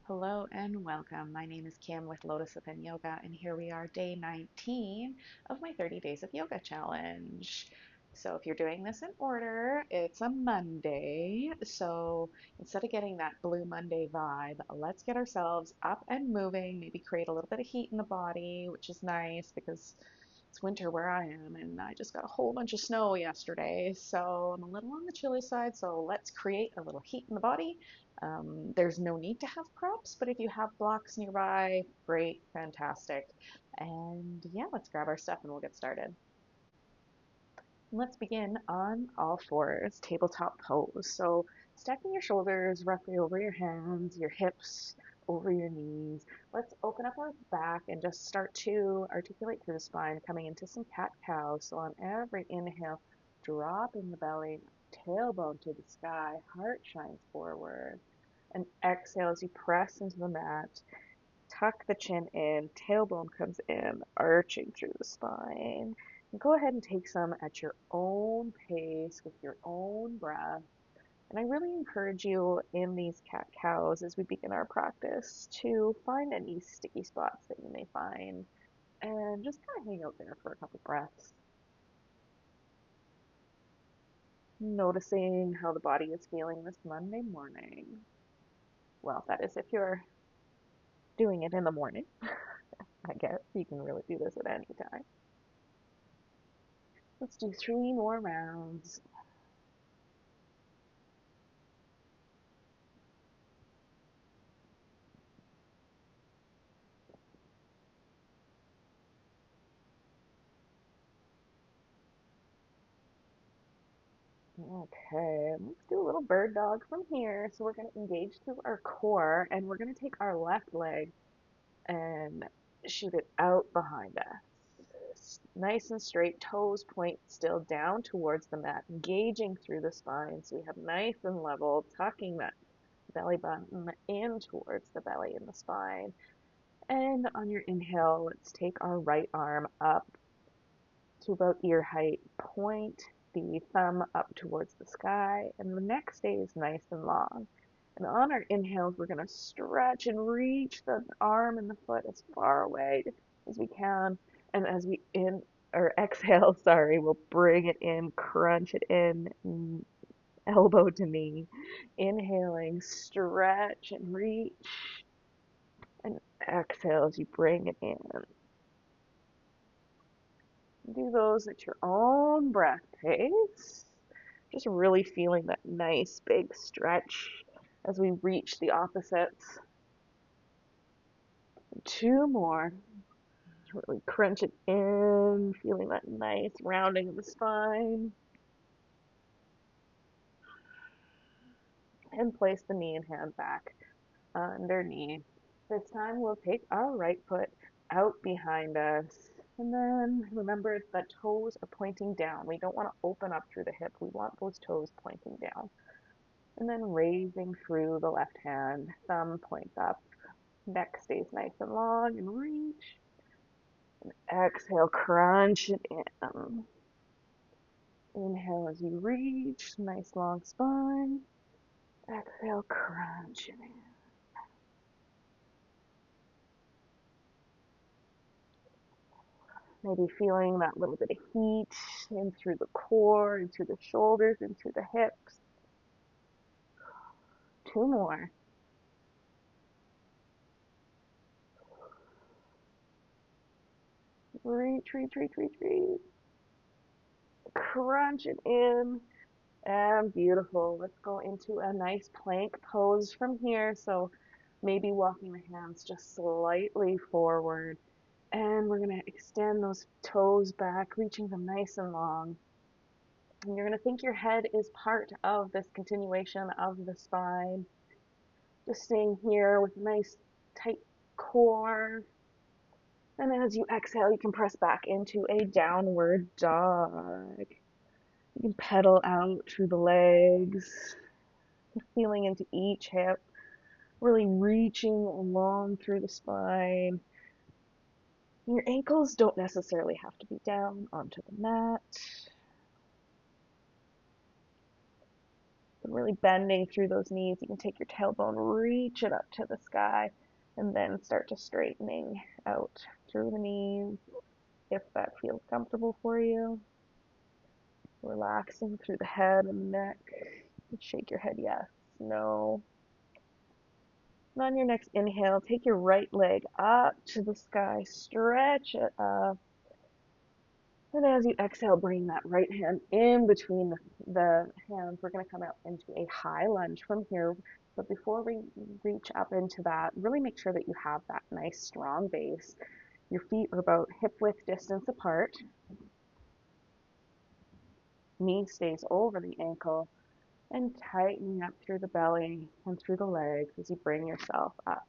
Hello and welcome. My name is Kim with Lotus Within Yoga, and here we are, day 19 of my 30 Days of Yoga challenge. So, if you're doing this in order, it's a Monday. So, instead of getting that Blue Monday vibe, let's get ourselves up and moving, maybe create a little bit of heat in the body, which is nice because it's winter where I am, and I just got a whole bunch of snow yesterday. So, I'm a little on the chilly side. So, let's create a little heat in the body. There's no need to have props, but if you have blocks nearby, great, fantastic. And yeah, let's grab our stuff and we'll get started. Let's begin on all fours, tabletop pose. So stacking your shoulders roughly over your hands, your hips over your knees. Let's open up our back and just start to articulate through the spine, coming into some cat-cow. So on every inhale, dropping the belly, tailbone to the sky, heart shines forward. And exhale as you press into the mat. Tuck the chin in, tailbone comes in, arching through the spine. And go ahead and take some at your own pace with your own breath. And I really encourage you in these cat-cows as we begin our practice to find any sticky spots that you may find and just kind of hang out there for a couple breaths. Noticing how the body is feeling this Monday morning. Well, that is if you're doing it in the morning. I guess you can really do this at any time. Let's do 3 more rounds. Okay, let's do a little bird dog from here. So we're going to engage through our core and we're going to take our left leg and shoot it out behind us. Nice and straight, toes point still down towards the mat, engaging through the spine. So we have nice and level, tucking that belly button in towards the belly and the spine. And on your inhale, let's take our right arm up to about ear height. Point the thumb up towards the sky, and the neck stays nice and long. And on our inhales, we're going to stretch and reach the arm and the foot as far away as we can. And as we exhale, we'll bring it in, crunch it in, elbow to knee. Inhaling, stretch and reach. And exhale as you bring it in. Do those at your own breath pace. Just really feeling that nice big stretch as we reach the opposites. 2 more. Really crunch it in, feeling that nice rounding of the spine. And place the knee and hand back underneath. This time we'll take our right foot out behind us. And then remember the toes are pointing down. We don't want to open up through the hip. We want those toes pointing down. And then raising through the left hand, thumb points up, neck stays nice and long, and reach. And exhale, crunch it in. Inhale as you reach, nice long spine. Exhale, crunch it in. Maybe feeling that little bit of heat in through the core, in through the shoulders, in through the hips. 2 more. Reach, reach, reach, reach, reach. Crunch it in. And beautiful. Let's go into a nice plank pose from here. So maybe walking the hands just slightly forward. And we're going to extend those toes back, reaching them nice and long. And you're going to think your head is part of this continuation of the spine. Just staying here with a nice tight core. And as you exhale, you can press back into a downward dog. You can pedal out through the legs, feeling into each hip, really reaching along through the spine. Your ankles don't necessarily have to be down onto the mat. So really bending through those knees. You can take your tailbone, reach it up to the sky, and then start to straightening out through the knees if that feels comfortable for you. Relaxing through the head and the neck. Shake your head yes, no. And on your next inhale, take your right leg up to the sky, stretch it up. And as you exhale, bring that right hand in between the hands. We're going to come out into a high lunge from here. But before we reach up into that, really make sure that you have that nice strong base. Your feet are about hip width distance apart. Knee stays over the ankle, and tightening up through the belly and through the legs as you bring yourself up.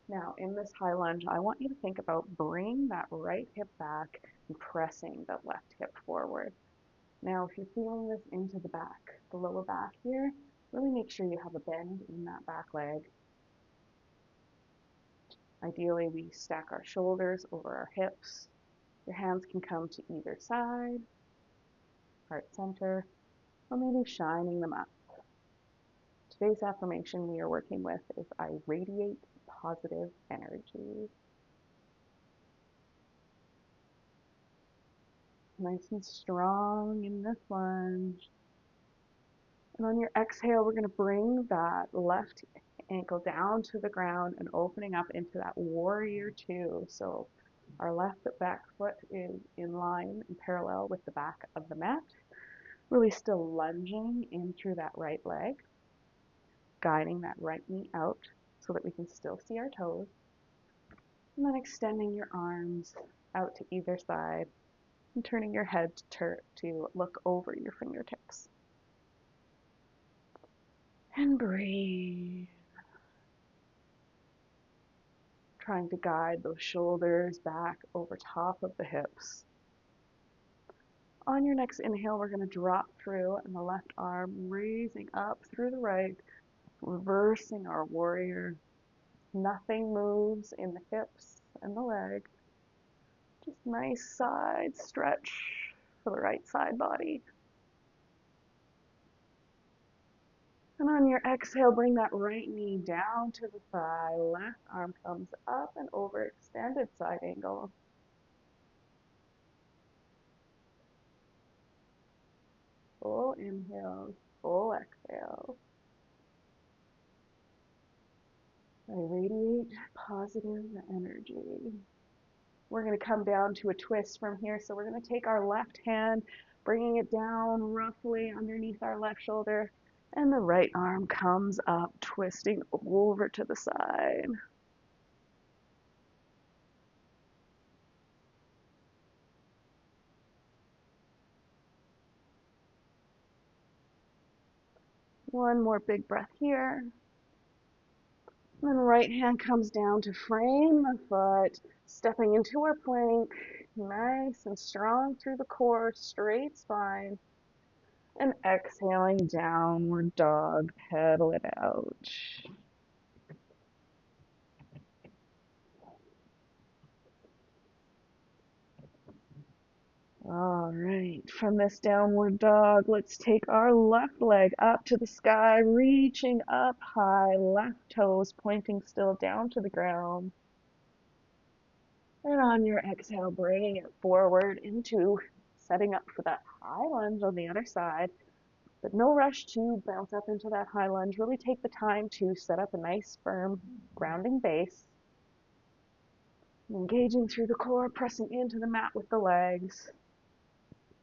Now, in this high lunge, I want you to think about bringing that right hip back and pressing the left hip forward. Now, if you're feeling this into the back, the lower back here, really make sure you have a bend in that back leg. Ideally, we stack our shoulders over our hips. Your hands can come to either side, heart center, or maybe shining them up. Today's affirmation we are working with is I radiate positive energy. Nice and strong in this lunge. And on your exhale, we're going to bring that left ankle down to the ground and opening up into that warrior two. So our left back foot is in line and parallel with the back of the mat. Really still lunging in through that right leg, guiding that right knee out so that we can still see our toes. And then extending your arms out to either side and turning your head to look over your fingertips. And breathe. Trying to guide those shoulders back over top of the hips. On your next inhale, we're going to drop through and the left arm raising up through the right, reversing our warrior. Nothing moves in the hips and the leg. Just nice side stretch for the right side body. And on your exhale, bring that right knee down to the thigh. Left arm comes up and over, extended side angle. Full inhale, full exhale. I radiate positive energy. We're going to come down to a twist from here. So we're going to take our left hand, bringing it down roughly underneath our left shoulder. And the right arm comes up, twisting over to the side. One more big breath here. And then right hand comes down to frame the foot, stepping into our plank, nice and strong through the core, straight spine. And exhaling, downward dog, pedal it out. All right, from this downward dog, let's take our left leg up to the sky, reaching up high, left toes pointing still down to the ground. And on your exhale, bringing it forward into setting up for that high lunge on the other side. But no rush to bounce up into that high lunge. Really take the time to set up a nice, firm, grounding base. Engaging through the core, pressing into the mat with the legs.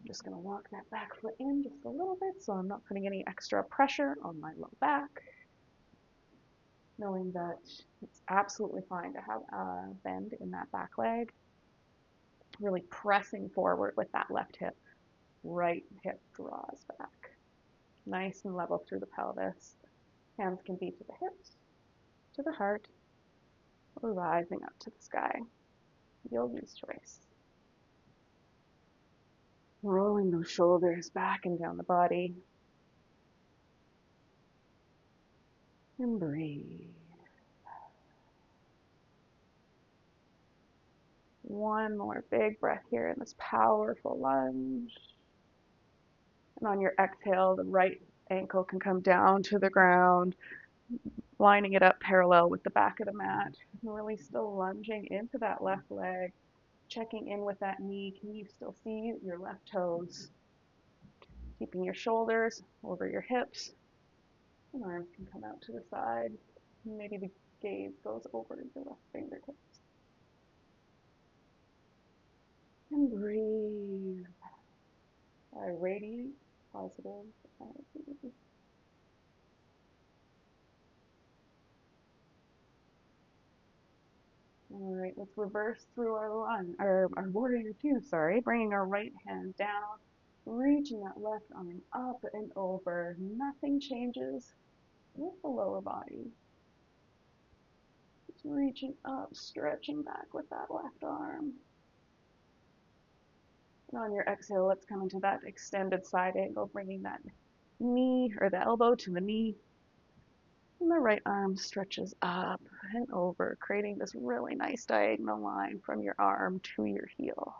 I'm just going to walk that back foot in just a little bit so I'm not putting any extra pressure on my low back. Knowing that it's absolutely fine to have a bend in that back leg. Really pressing forward with that left hip. Right hip draws back. Nice and level through the pelvis. Hands can be to the hips, to the heart, or rising up to the sky. Yogi's choice. Rolling those shoulders back and down the body. And breathe. One more big breath here in this powerful lunge. And on your exhale, the right ankle can come down to the ground, lining it up parallel with the back of the mat. And really still lunging into that left leg, checking in with that knee. Can you still see your left toes? Keeping your shoulders over your hips, and arms can come out to the side. Maybe the gaze goes over your left fingertips. And breathe. I radiate positive energy. All right, let's reverse through our warrior two, bringing our right hand down, reaching that left arm up and over. Nothing changes with the lower body. Just reaching up, stretching back with that left arm. And on your exhale, let's come into that extended side angle, bringing that knee or the elbow to the knee. And the right arm stretches up and over, creating this really nice diagonal line from your arm to your heel.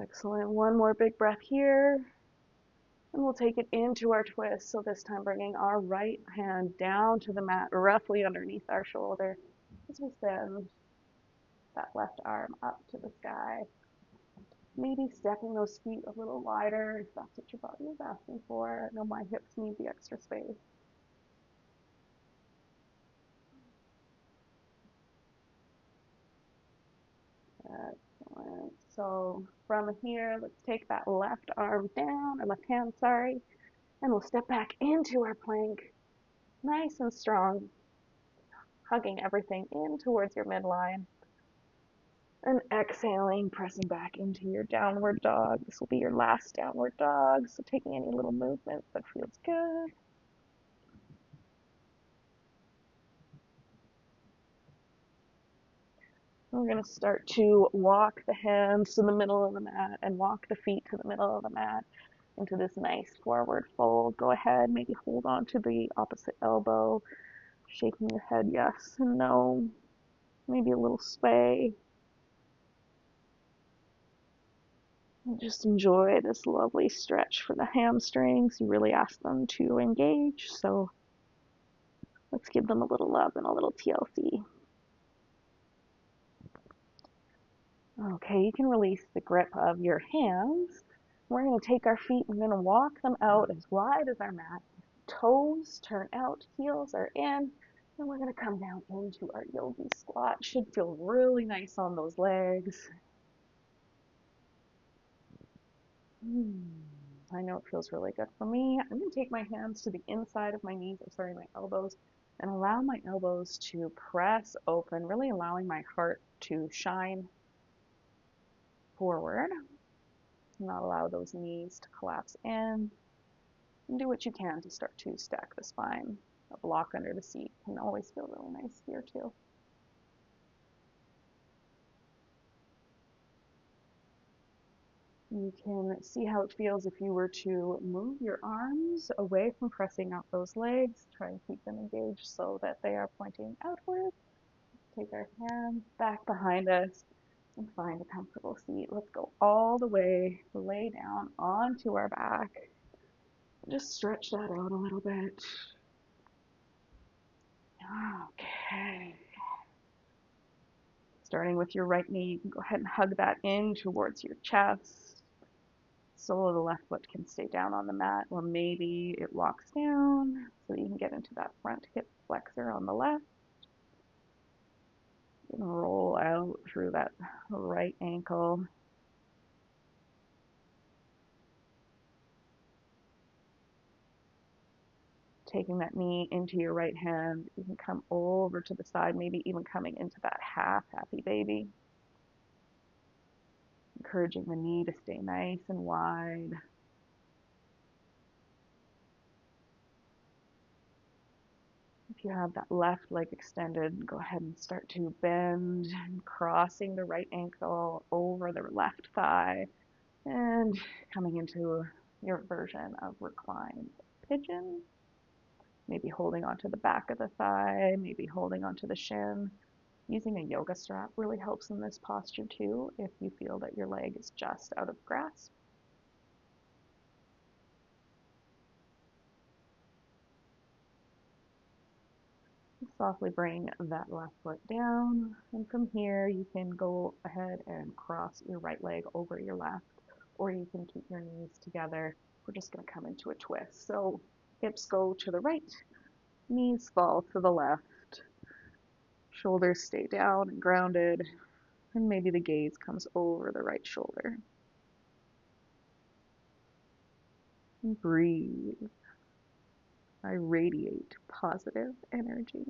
Excellent. One more big breath here. And we'll take it into our twist. So this time bringing our right hand down to the mat, roughly underneath our shoulder, as we send that left arm up to the sky. Maybe stepping those feet a little wider if that's what your body is asking for. I know my hips need the extra space. Excellent. So from here, let's take that left arm down, or left hand, and we'll step back into our plank, nice and strong, hugging everything in towards your midline. And exhaling, pressing back into your downward dog. This will be your last downward dog, so taking any little movement that feels good. We're going to start to walk the hands to the middle of the mat and walk the feet to the middle of the mat into this nice forward fold. Go ahead, maybe hold on to the opposite elbow, shaking your head yes and no, maybe a little sway. And just enjoy this lovely stretch for the hamstrings. You really ask them to engage, so let's give them a little love and a little TLC. Okay, you can release the grip of your hands. We're going to take our feet and we're going to walk them out as wide as our mat. Toes turn out, heels are in, and we're going to come down into our yogi squat. Should feel really nice on those legs. I know it feels really good for me. I'm going to take my hands to the inside of my knees, my elbows, and allow my elbows to press open, really allowing my heart to shine forward. Not allow those knees to collapse in. And do what you can to start to stack the spine. A block under the seat can always feel really nice here too. You can see how it feels if you were to move your arms away from pressing out those legs. Try and keep them engaged so that they are pointing outward. Take our hands back behind us and find a comfortable seat. Let's go all the way, lay down onto our back. Just stretch that out a little bit. Okay. Starting with your right knee, you can go ahead and hug that in towards your chest. Sole of the left foot can stay down on the mat, or maybe it walks down so that you can get into that front hip flexor on the left. And roll out through that right ankle. Taking that knee into your right hand, you can come over to the side, maybe even coming into that half happy baby. Encouraging the knee to stay nice and wide. If you have that left leg extended, go ahead and start to bend, crossing the right ankle over the left thigh, and coming into your version of reclined pigeon. maybe holding onto the back of the thigh, maybe holding onto the shin. Using a yoga strap really helps in this posture too if you feel that your leg is just out of grasp. Softly bring that left foot down, and from here you can go ahead and cross your right leg over your left, or you can keep your knees together. We're just going to come into a twist. So hips go to the right, knees fall to the left, shoulders stay down and grounded, and maybe the gaze comes over the right shoulder. And breathe. I radiate positive energy.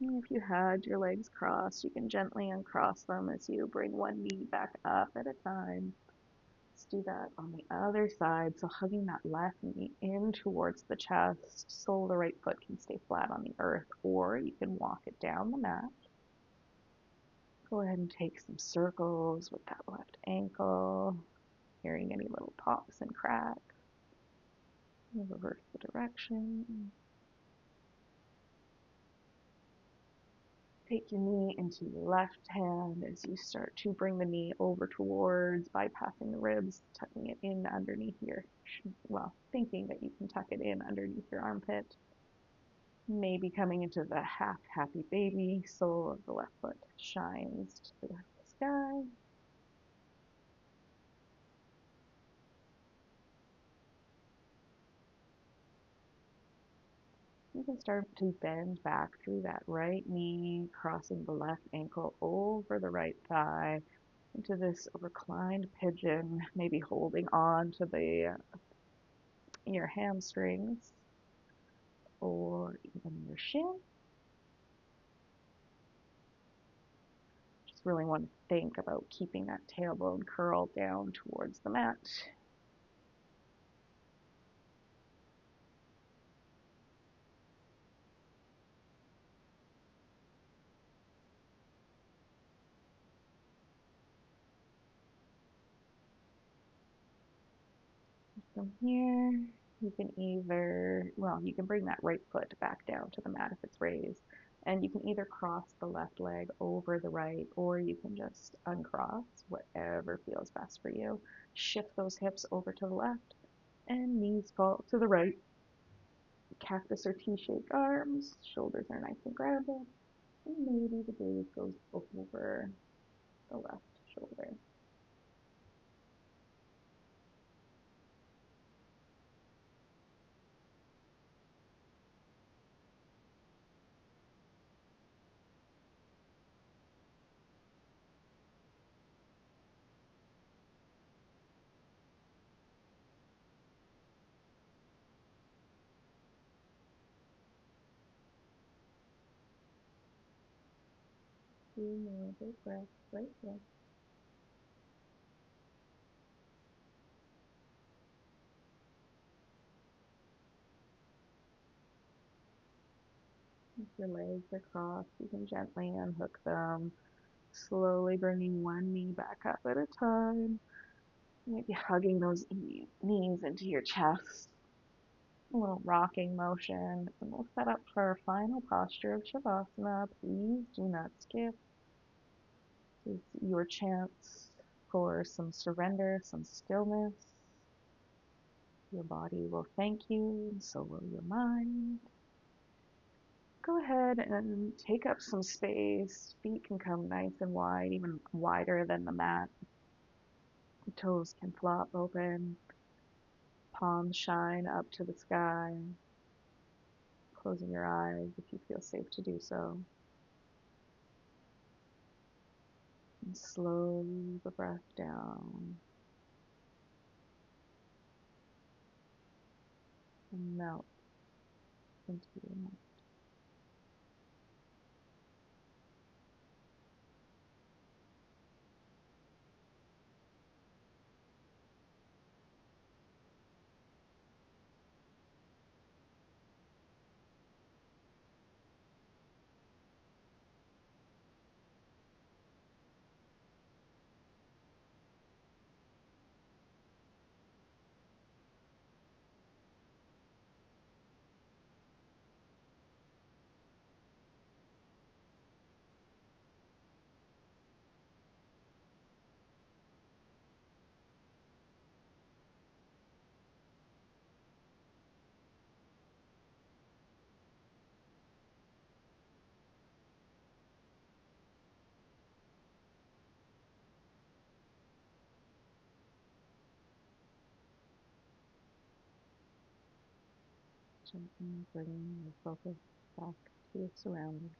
And if you had your legs crossed, you can gently uncross them as you bring one knee back up at a time. Let's do that on the other side. So hugging that left knee in towards the chest so the right foot can stay flat on the earth, or you can walk it down the mat. Go ahead and take some circles with that left ankle, hearing any little pops and cracks. And reverse the direction. Take your knee into your left hand as you start to bring the knee over towards, bypassing the ribs, tucking it in underneath your, well, thinking that you can tuck it in underneath your armpit. Maybe coming into the half happy baby, sole of the left foot shines to the sky. You can start to bend back through that right knee, crossing the left ankle over the right thigh into this reclined pigeon, maybe holding on to your hamstrings or even your shin. Just really want to think about keeping that tailbone curled down towards the mat. From here, you can you can bring that right foot back down to the mat if it's raised, and you can either cross the left leg over the right, or you can just uncross, whatever feels best for you. Shift those hips over to the left, and knees fall to the right. Cactus or T-shaped arms, shoulders are nice and grounded, and maybe the gaze goes over the left shoulder. Two more big breaths right here. If your legs are crossed, you can gently unhook them, slowly bringing one knee back up at a time. Maybe hugging those knees into your chest. A little rocking motion. And we'll set up for our final posture of Shavasana. Please do not skip. This is your chance for some surrender, some stillness. Your body will thank you, and so will your mind. Go ahead and take up some space. Feet can come nice and wide, even wider than the mat. The toes can flop open. Palms shine up to the sky. Closing your eyes if you feel safe to do so. And slow the breath down. And melt into your mind. Gently bringing your focus back to your surroundings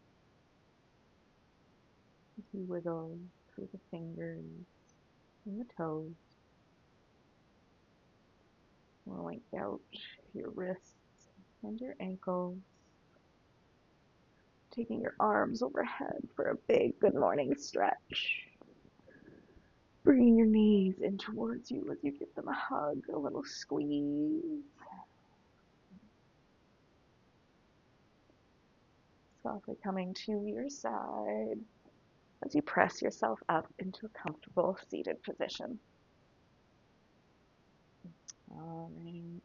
as you wiggle through the fingers and the toes, rolling out your wrists and your ankles, taking your arms overhead for a big good morning stretch. Bringing your knees in towards you as you give them a hug, a little squeeze. Softly coming to your side as you press yourself up into a comfortable seated position. All right.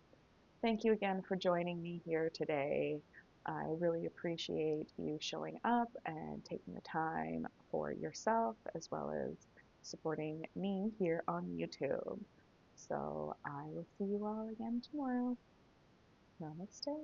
Thank you again for joining me here today. I really appreciate you showing up and taking the time for yourself as well as supporting me here on YouTube. So I will see you all again tomorrow. Namaste.